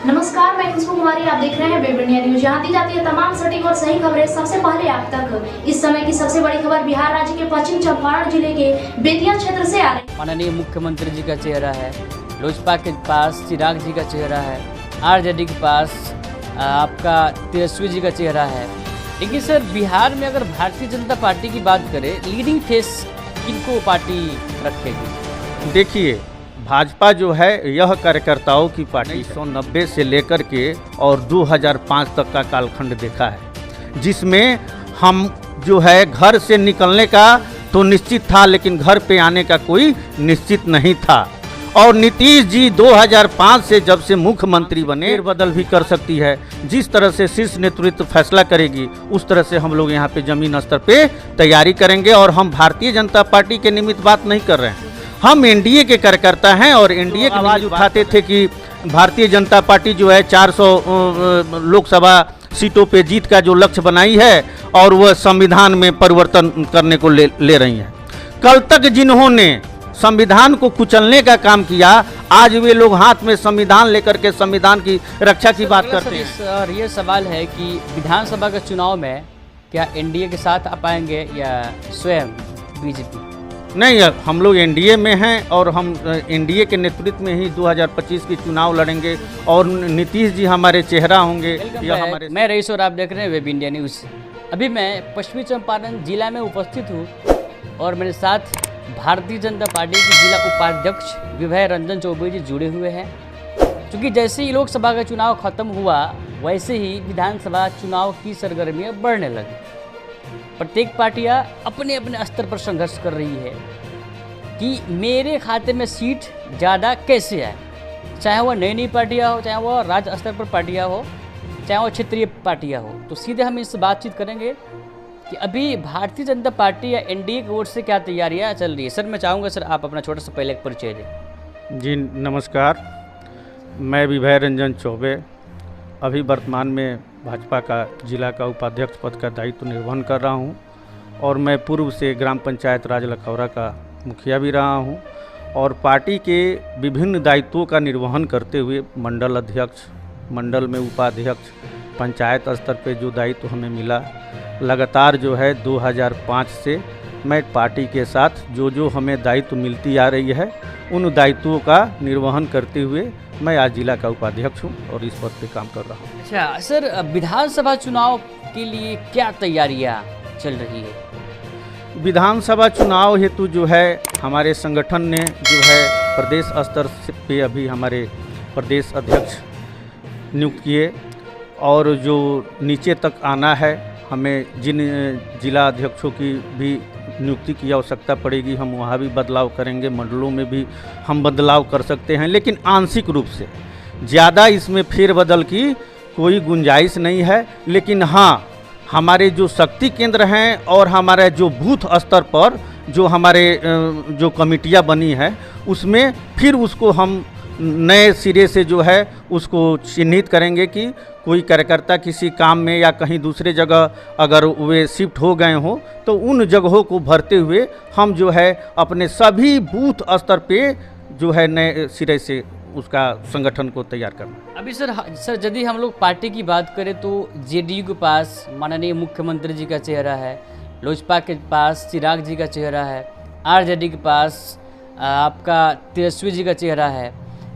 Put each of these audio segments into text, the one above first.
नमस्कार, मैं खुशबू कुमारी। आप देख रहे हैं वेब इंडिया न्यूज। यहाँ दी जाती है तमाम सटीक और सही खबरें सबसे पहले आप तक। इस समय की सबसे बड़ी खबर बिहार राज्य के पश्चिम चंपारण जिले के बेतिया क्षेत्र से आ रही है। माननीय मुख्यमंत्री जी का चेहरा है, लोजपा के पास चिराग जी का चेहरा है, आरजेडी के पास आपका तेजस्वी जी का चेहरा है। लेकिन सर, बिहार में अगर भारतीय जनता पार्टी की बात करें, लीडिंग फेस किनको पार्टी रखेगी? देखिए, भाजपा जो है यह कार्यकर्ताओं की पार्टी 1990 से लेकर के और 2005 तक का कालखंड देखा है, जिसमें हम जो है घर से निकलने का तो निश्चित था, लेकिन घर पे आने का कोई निश्चित नहीं था। और नीतीश जी 2005 से जब से मुख्यमंत्री बने, बदल भी कर सकती है। जिस तरह से शीर्ष नेतृत्व फैसला करेगी, उस तरह से हम लोग यहाँ पे जमीन स्तर पे तैयारी करेंगे। और हम भारतीय जनता पार्टी के निमित्त बात नहीं कर रहे हैं, हम एनडीए के कार्यकर्ता हैं। और एनडीए की आवाज़ उठाते थे कि भारतीय जनता पार्टी जो है 400 लोकसभा सीटों पे जीत का जो लक्ष्य बनाई है, और वह संविधान में परिवर्तन करने को ले रही है। कल तक जिन्होंने संविधान को कुचलने का काम किया, आज वे लोग हाथ में संविधान लेकर के संविधान की रक्षा की बात करते हैं। और ये सवाल है कि विधानसभा के चुनाव में क्या एनडीए के साथ आ पाएंगे या स्वयं बीजेपी? नहीं, हम लोग एनडीए में हैं और हम एनडीए के नेतृत्व में ही 2025 की चुनाव लड़ेंगे। और नीतीश जी हमारे चेहरा होंगे या हमारे। मैं रईस और आप देख रहे हैं वेब इंडिया न्यूज़। अभी मैं पश्चिमी चंपारण जिला में उपस्थित हूँ और मेरे साथ भारतीय जनता पार्टी के जिला उपाध्यक्ष विभय रंजन चौबे जी जुड़े हुए हैं। क्योंकि जैसे ही लोकसभा का चुनाव खत्म हुआ, वैसे ही विधानसभा चुनाव की सरगर्मियाँ बढ़ने लगी। प्रत्येक पार्टियां अपने अपने स्तर पर संघर्ष कर रही है कि मेरे खाते में सीट ज़्यादा कैसे आए, चाहे वह नई नई पार्टियां हो, चाहे वह राज्य स्तर पर पार्टियां हो, चाहे वह क्षेत्रीय पार्टियां हो। तो सीधे हम इससे बातचीत करेंगे कि अभी भारतीय जनता पार्टी या एनडीए की ओर से क्या तैयारियां चल रही है। सर, मैं चाहूँगा सर आप अपना छोटा सा पहले एक परिचय दें। जी नमस्कार, मैं विभय रंजन चौबे अभी वर्तमान में भाजपा का जिला का उपाध्यक्ष पद का दायित्व निर्वहन कर रहा हूं। और मैं पूर्व से ग्राम पंचायत राज लखौरा का मुखिया भी रहा हूं। और पार्टी के विभिन्न दायित्वों का निर्वहन करते हुए मंडल अध्यक्ष, मंडल में उपाध्यक्ष, पंचायत स्तर पे जो दायित्व हमें मिला, लगातार जो है 2005 से मैं पार्टी के साथ जो हमें दायित्व मिलती आ रही है, उन दायित्वों का निर्वहन करते हुए मैं आज जिला का उपाध्यक्ष हूं और इस पद पे काम कर रहा हूं। अच्छा सर, विधानसभा चुनाव के लिए क्या तैयारियां चल रही है? विधानसभा चुनाव हेतु जो है हमारे संगठन ने जो है प्रदेश स्तर पे अभी हमारे प्रदेश अध्यक्ष नियुक्त किए। और जो नीचे तक आना है, हमें जिन जिला अध्यक्षों की भी नियुक्ति की आवश्यकता पड़ेगी, हम वहाँ भी बदलाव करेंगे। मंडलों में भी हम बदलाव कर सकते हैं, लेकिन आंशिक रूप से, ज़्यादा इसमें फेरबदल की कोई गुंजाइश नहीं है। लेकिन हाँ, हमारे जो शक्ति केंद्र हैं और हमारे जो बूथ स्तर पर जो हमारे जो कमेटियाँ बनी है, उसमें फिर उसको हम नए सिरे से जो है उसको चिन्हित करेंगे कि कोई कार्यकर्ता किसी काम में या कहीं दूसरे जगह अगर वे शिफ्ट हो गए हों, तो उन जगहों को भरते हुए हम जो है अपने सभी बूथ स्तर पे जो है नए सिरे से उसका संगठन को तैयार करना। अभी सर यदि हम लोग पार्टी की बात करें तो जेडीयू के पास माननीय मुख्यमंत्री जी का चेहरा है, लोजपा के पास चिराग जी का चेहरा है, आरजेडी के पास आपका तेजस्वी जी का चेहरा है।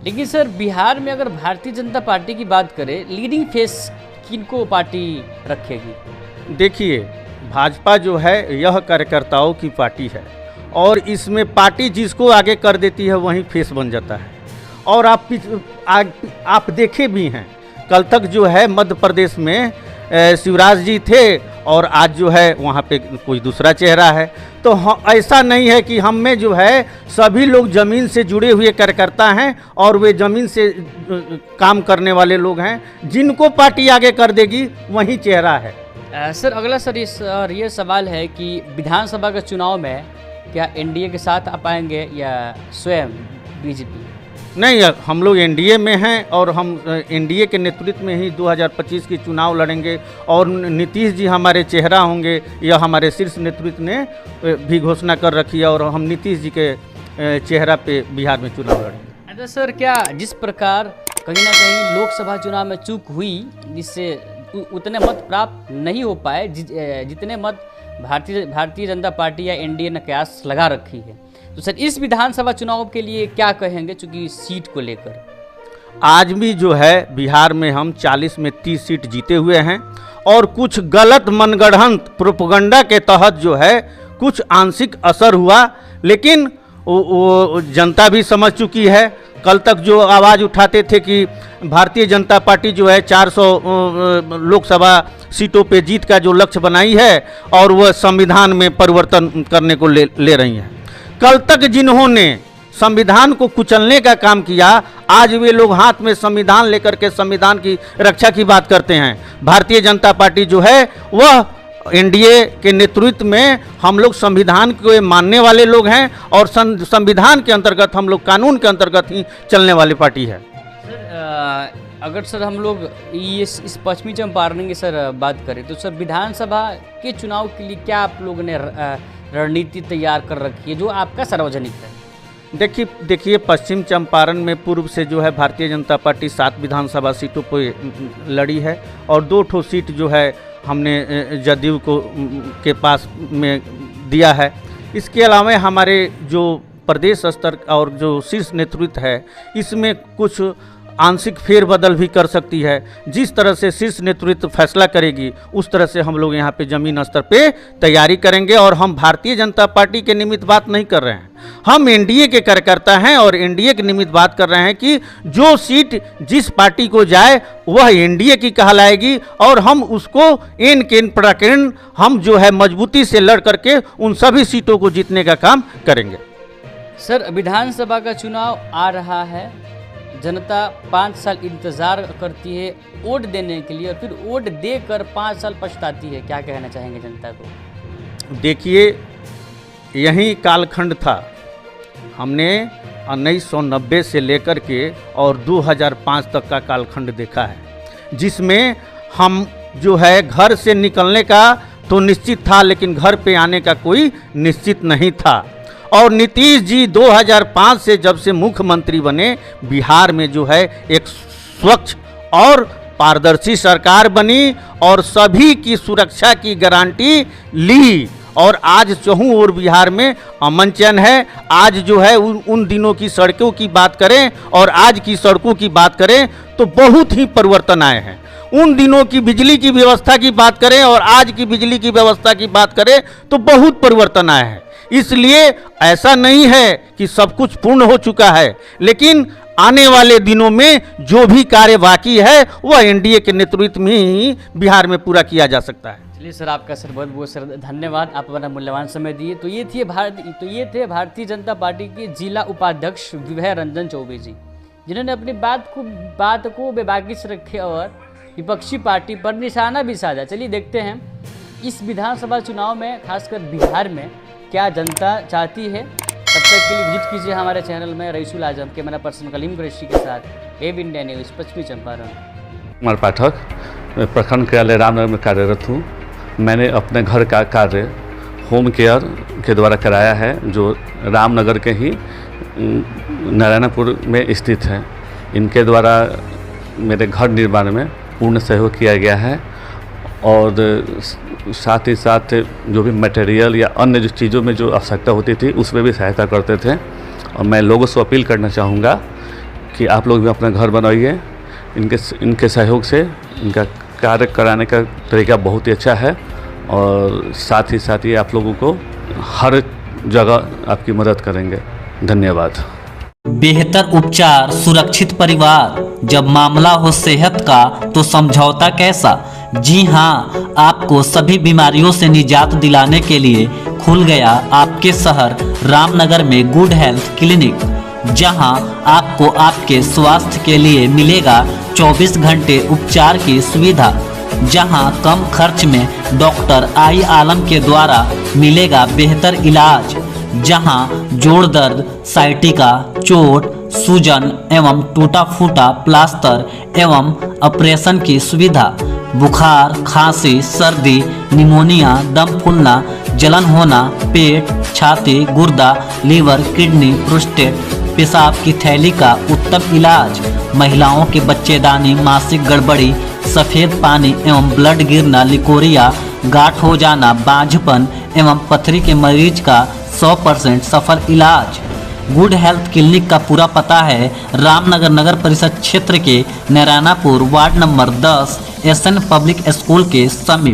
लेकिन सर, बिहार में अगर भारतीय जनता पार्टी की बात करें, लीडिंग फेस किनको पार्टी रखेगी? देखिए, भाजपा जो है यह कार्यकर्ताओं की पार्टी है, और इसमें पार्टी जिसको आगे कर देती है वहीं फेस बन जाता है। और आप देखे भी हैं, कल तक जो है मध्य प्रदेश में शिवराज जी थे और आज जो है वहाँ पे कोई दूसरा चेहरा है। तो ऐसा नहीं है कि हम में जो है सभी लोग ज़मीन से जुड़े हुए कार्यकर्ता हैं और वे ज़मीन से काम करने वाले लोग हैं। जिनको पार्टी आगे कर देगी वही चेहरा है। सर अगला सर ये सवाल है कि विधानसभा के चुनाव में क्या एनडीए के साथ आ पाएंगे या स्वयं बीजेपी? नहीं, हम लोग एनडीए में हैं और हम एनडीए के नेतृत्व में ही 2025 की चुनाव लड़ेंगे। और नीतीश जी हमारे चेहरा होंगे, यह हमारे शीर्ष नेतृत्व ने भी घोषणा कर रखी है। और हम नीतीश जी के चेहरा पे बिहार में चुनाव लड़ेंगे। अच्छा सर, क्या जिस प्रकार कहीं ना कहीं लोकसभा चुनाव में चूक हुई, जिससे उतने मत प्राप्त नहीं हो पाए जितने मत भारतीय जनता पार्टी या एनडीए ने कयास लगा रखी है। तो सर इस विधानसभा चुनाव के लिए क्या कहेंगे, चूँकि सीट को लेकर? आज भी जो है बिहार में हम 40 में 30 सीट जीते हुए हैं और कुछ गलत मनगढ़ंत प्रोपगंडा के तहत जो है कुछ आंशिक असर हुआ, लेकिन वो जनता भी समझ चुकी है। कल तक जो आवाज़ उठाते थे कि भारतीय जनता पार्टी जो है 400 लोकसभा सीटों पे जीत का जो लक्ष्य बनाई है और वह संविधान में परिवर्तन करने को ले रही हैं। कल तक जिन्होंने संविधान को कुचलने का काम किया, आज वे लोग हाथ में संविधान लेकर के संविधान की रक्षा की बात करते हैं। भारतीय जनता पार्टी जो है वह एनडीए के नेतृत्व में हम लोग संविधान को मानने वाले लोग हैं और संविधान के अंतर्गत हम लोग कानून के अंतर्गत ही चलने वाली पार्टी है। सर अगर सर हम लोग इस पश्चिमी चंपारण की सर बात करें तो सर विधानसभा के चुनाव के लिए क्या आप लोगों ने रणनीति तैयार कर रखी है जो आपका सार्वजनिक है? देखिए पश्चिम चंपारण में पूर्व से जो है भारतीय जनता पार्टी 7 विधानसभा सीटों पर लड़ी है और 2 ठो सीट जो है हमने जदयू को के पास में दिया है। इसके अलावा हमारे जो प्रदेश स्तर और जो शीर्ष नेतृत्व है इसमें कुछ आंशिक फेरबदल भी कर सकती है। जिस तरह से शीर्ष नेतृत्व फैसला करेगी उस तरह से हम लोग यहाँ पे ज़मीन स्तर पे तैयारी करेंगे और हम भारतीय जनता पार्टी के निमित्त बात नहीं कर रहे हैं, हम एनडीए के कार्यकर्ता हैं और एनडीए के निमित्त बात कर रहे हैं कि जो सीट जिस पार्टी को जाए वह एनडीए की कहलाएगी और हम उसको इन केन प्रकेंड हम जो है मजबूती से लड़ करके उन सभी सीटों को जीतने का काम करेंगे। सर विधानसभा का चुनाव आ रहा है, जनता 5 साल इंतज़ार करती है वोट देने के लिए और फिर वोट देकर 5 साल पछताती है, क्या कहना चाहेंगे जनता को? देखिए यही कालखंड था, हमने 1990 से लेकर के और 2005 तक का कालखंड देखा है, जिसमें हम जो है घर से निकलने का तो निश्चित था लेकिन घर पे आने का कोई निश्चित नहीं था। और नीतीश जी 2005 से जब से मुख्यमंत्री बने बिहार में जो है एक स्वच्छ और पारदर्शी सरकार बनी और सभी की सुरक्षा की गारंटी ली और आज चहुं ओर बिहार में अमन चैन है। आज जो है उन दिनों की सड़कों की बात करें और आज की सड़कों की बात करें तो बहुत ही परिवर्तन आए हैं। उन दिनों की बिजली की व्यवस्था की बात करें और आज की बिजली की व्यवस्था की बात करें तो बहुत परिवर्तन आए हैं। इसलिए ऐसा नहीं है कि सब कुछ पूर्ण हो चुका है, लेकिन आने वाले दिनों में जो भी कार्य बाकी है वह एनडीए के नेतृत्व में ही बिहार में पूरा किया जा सकता है। चलिए सर, आपका सर बहुत बहुत सर धन्यवाद, आप अपना मूल्यवान समय दिए। तो ये थे भारतीय जनता पार्टी के जिला उपाध्यक्ष विभय रंजन चौबे जी, जिन्होंने अपनी बात को बेबाकी से रखे और विपक्षी पार्टी पर निशाना भी साधा। चलिए देखते हैं इस विधानसभा चुनाव में खासकर बिहार में क्या जनता चाहती है। तब तक के लिए विजिट कीजिए हमारे चैनल में। रईसुल आजम के मेरा पर्सनल कलीम कुरैशी के साथ वेब इंडिया न्यूज़ पश्चिमी चंपारण। कुमार पाठक, मैं प्रखंड कार्यालय रामनगर में कार्यरत हूँ। मैंने अपने घर का कार्य होम केयर के द्वारा कराया है, जो रामनगर के ही नारायणपुर में स्थित है। इनके द्वारा मेरे घर निर्माण में पूर्ण सहयोग किया गया है और साथ ही साथ जो भी मटेरियल या अन्य जो चीज़ों में जो आवश्यकता होती थी उसमें भी सहायता करते थे। और मैं लोगों से अपील करना चाहूँगा कि आप लोग भी अपना घर बनाइए। इनके सहयोग से इनका कार्य कराने का तरीका बहुत ही अच्छा है और साथ ही साथ ये आप लोगों को हर जगह आपकी मदद करेंगे। धन्यवाद। बेहतर उपचार, सुरक्षित परिवार। जब मामला हो सेहत का तो समझौता कैसा? जी हाँ, आपको सभी बीमारियों से निजात दिलाने के लिए खुल गया आपके शहर रामनगर में गुड हेल्थ क्लिनिक, जहां आपको आपके स्वास्थ्य के लिए मिलेगा 24 घंटे उपचार की सुविधा, जहां कम खर्च में डॉक्टर आई आलम के द्वारा मिलेगा बेहतर इलाज, जहां जोड़ दर्द, साइटिका, चोट, सूजन एवं टूटा फूटा प्लास्टर एवं ऑपरेशन की सुविधा, बुखार, खांसी, सर्दी, निमोनिया, दम फूलना, जलन होना, पेट, छाती, गुर्दा, लीवर, किडनी, प्रोस्टेट, पेशाब की थैली का उत्तम इलाज, महिलाओं के बच्चेदानी, मासिक गड़बड़ी, सफ़ेद पानी एवं ब्लड गिरना, लिकोरिया, गांठ हो जाना, बांझपन एवं पथरी के मरीज का 100% सफल इलाज। गुड हेल्थ क्लिनिक का पूरा पता है रामनगर नगर परिषद क्षेत्र के Narayanapur ward number 10 SN public school के समीप।